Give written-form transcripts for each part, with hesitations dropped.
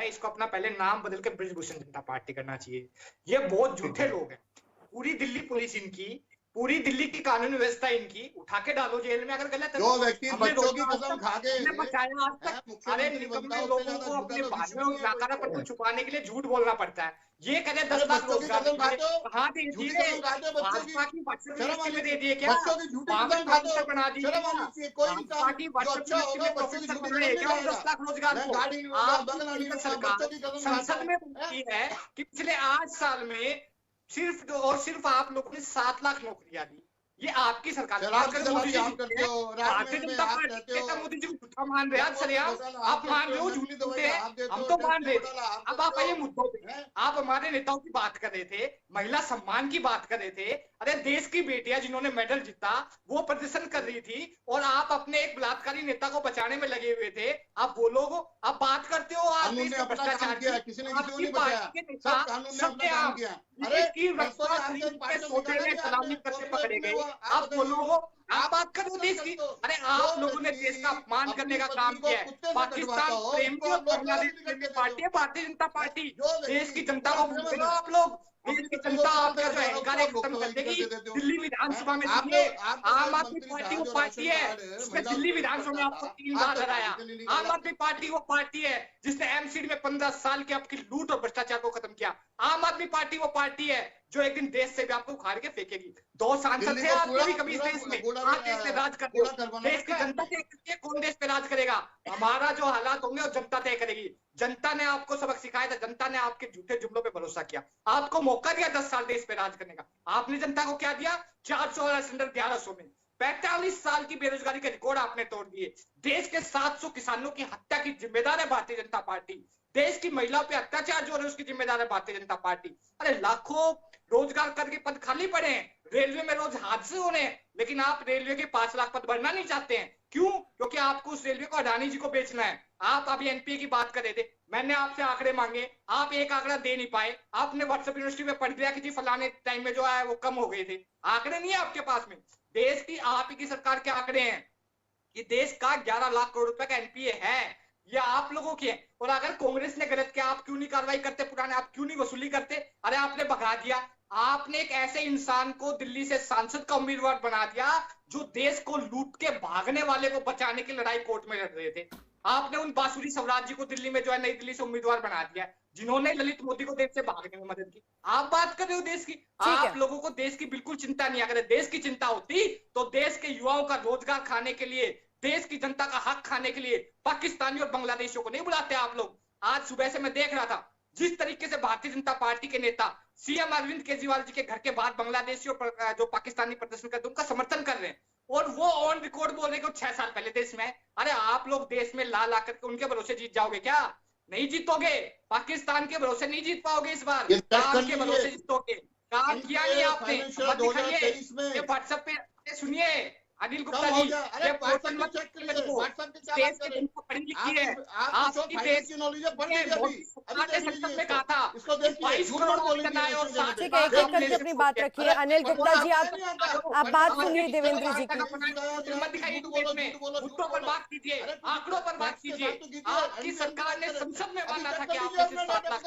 है, इसको अपना पहले नाम बदल के ब्रिजभूषण जनता पार्टी करना चाहिए। ये बहुत झूठे लोग हैं। पूरी दिल्ली पुलिस इनकी, पूरी दिल्ली की कानून व्यवस्था इनकी, उठा के डालो जेल में अगर गलत है। जो व्यक्ति बच्चों की कसम खा के बचाया आज तक। अरे निकम्मे लोगों को अपने भाषण और नाकारापन को छुपाने के लिए झूठ बोलना पड़ता है। ये करें 10 लाख रोजगार कहाँ दे दिए, भाजपा की व्हाट्सएप यूनिवर्सिटी में दे दिए क्या, प्रोफेसर बना दिए, भाजपा की व्हाट्सएप यूनिवर्सिटी में प्रोफेसर बना दिए क्या 10 लाख रोजगार को। सरकार संसद में बोलती है कि पिछले 8 साल में सिर्फ और सिर्फ आप लोगों ने 7 लाख नौकरियां दी। ये आपकी सरकार। भारतीय जनता पार्टी मोदी जी को झूठा मान रहे हैं सरेआम, आप मान रहे हो झूठे, हम तो मान रहे थे। अब आप आइए मुद्दों पे। आप हमारे नेताओं की बात कर रहे थे, महिला सम्मान की बात कर रहे थे। अरे देश की बेटियां जिन्होंने मेडल जीता वो प्रदर्शन कर रही थी और आप अपने एक बलात्कारी नेता को बचाने में लगे हुए थे। आप वो लोग आप बात करते हो, आप भ्रष्टाचार किया, किसी ने किसी को नहीं बचाया, सलामी करते पकड़े गए। आप बोलो, आप बात करो देश की। अरे आप लोगों ने देश का अपमान करने का काम किया है। पाकिस्तान प्रेमी और बांग्लादेश प्रेमी पार्टी है भारतीय जनता पार्टी। देश की जनता को भूल गए आप लोग। देश की जनता आपका जो अहंकार है खत्म कर देगी। दिल्ली विधानसभा में आम आदमी पार्टी वो पार्टी है जिसने दिल्ली विधानसभा में आपको 3 बार हराया। आम आदमी पार्टी वो पार्टी है जिसने एमसीडी में 15 साल की आपकी लूट और भ्रष्टाचार को खत्म किया। आम आदमी पार्टी वो पार्टी है जो एक दिन देश से भी आपको उखाड़ के फेंकेगी। 2 सांसद थे आपके भी कभी इस देश में, आप देश पे राज करते हो। देश की जनता तय करती है कौन देश पे राज करेगा। हमारा जो हालात होंगे वो जनता तय करेगी। जनता ने आपको सबक सिखाया था, जनता ने आपके झूठे जुमलों पे भरोसा किया, आपको मौका दिया 10 साल देश पे राज करने का। आपने जनता को क्या दिया? 400 सिलेंडर 1100 में। 45 साल की बेरोजगारी के रिकॉर्ड आपने तोड़ दिए। देश के 700 किसानों की हत्या की जिम्मेदार है भारतीय जनता पार्टी। देश की महिलाओं पे अत्याचार जो हो रहे उसकी जिम्मेदार है भारतीय जनता पार्टी। अरे लाखों रोजगार करके पद खाली पड़े हैं, रेलवे में रोज हादसे हो रहे हैं, लेकिन आप रेलवे के 5 लाख पद भरना नहीं चाहते हैं। क्यों? क्योंकि आपको उस रेलवे को अडानी जी को बेचना है। आप अभी एनपीए की बात कर रहे थे, मैंने आपसे आंकड़े मांगे, आप एक आंकड़ा दे नहीं पाए। आपने व्हाट्सएप यूनिवर्सिटी में पढ़ लिया कि जी फलाने टाइम में जो है वो कम हो गए थे। आंकड़े नहीं है आपके पास में। देश की आप ही की सरकार के आंकड़े हैं कि देश का 11 लाख करोड़ रुपए का एनपीए है, ये आप लोगों की है। और अगर कांग्रेस ने गलत किया, आप क्यों नहीं कार्रवाई करते? पुराने आप क्यों नहीं वसूली करते? अरे आपने भगा दिया। आपने एक ऐसे इंसान को दिल्ली से सांसद का उम्मीदवार बना दिया जो देश को लूट के भागने वाले को बचाने की लड़ाई कोर्ट में लड़ रहे थे। आपने उन बांसुरी स्वराज जी को दिल्ली में जो है नई दिल्ली से उम्मीदवार बना दिया जिन्होंने ललित मोदी को देश से भागने में मदद की। आप बात कर रहे हो देश की, आप लोगों को देश की बिल्कुल चिंता नहीं। अगर देश की चिंता होती तो देश के युवाओं का रोजगार खाने के लिए, देश की जनता का हक खाने के लिए पाकिस्तानी और बांग्लादेशियों को नहीं बुलाते आप लोग। आज सुबह से मैं देख रहा था जिस तरीके से भारतीय जनता पार्टी के नेता सीएम अरविंद केजरीवाल जी के घर के बाहर बांग्लादेशियों पर जो पाकिस्तानी प्रदर्शन करते उनका समर्थन कर रहे हैं और वो ऑन रिकॉर्ड बोल रहे हैं 6 साल पहले देश में। अरे आप लोग देश में ला करके उनके भरोसे जीत जाओगे क्या? नहीं जीतोगे। पाकिस्तान के भरोसे नहीं जीत पाओगे इस बार, काम के भरोसे जीतोगे। काम किया नहीं आपने। व्हाट्सएप पे सुनिए अनिल गुप्ता जी, ये पोर्टल मत चेक कर लो। देश के जनता पढ़ी लिखी है, आपकी देश की नॉलेज बड़ी है। अभी संसद में कहा था इसको देखिए, झूठ मत बोलिए। और ठीक है, एक करके अपनी बात रखिए। अनिल गुप्ता जी आप बात सुनिए देवेंद्र जी की। मुद्दों पर बात कीजिए, आंकड़ों पर बात कीजिए। आपकी सरकार ने संसद में माना था कि आपने 7 लाख।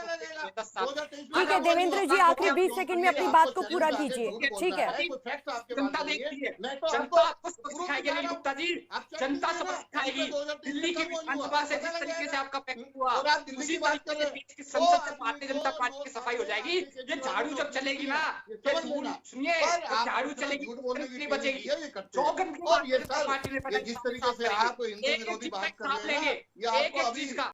ठीक है देवेंद्र जी, आखिरी 20 सेकंड में अपनी बात को पूरा कीजिए। ठीक है, जनता देखती है, जनता सबक सिखाएगी अनिल गुप्ता जी, जनता सबक सिखाएगी। दिल्ली की विधानसभा से जिस तरीके से आपका पैक हुआ उसी तरीके से बीच की संसद से भारतीय जनता पार्टी की सफाई हो जाएगी। ये झाड़ू जब चलेगी ना, सुनिए झाड़ू चलेगी नहीं बचेगी। और ये पार्टी ने जिस तरीके से आप हिंदू विरोधी बात कर रहे हैं, एक चीज का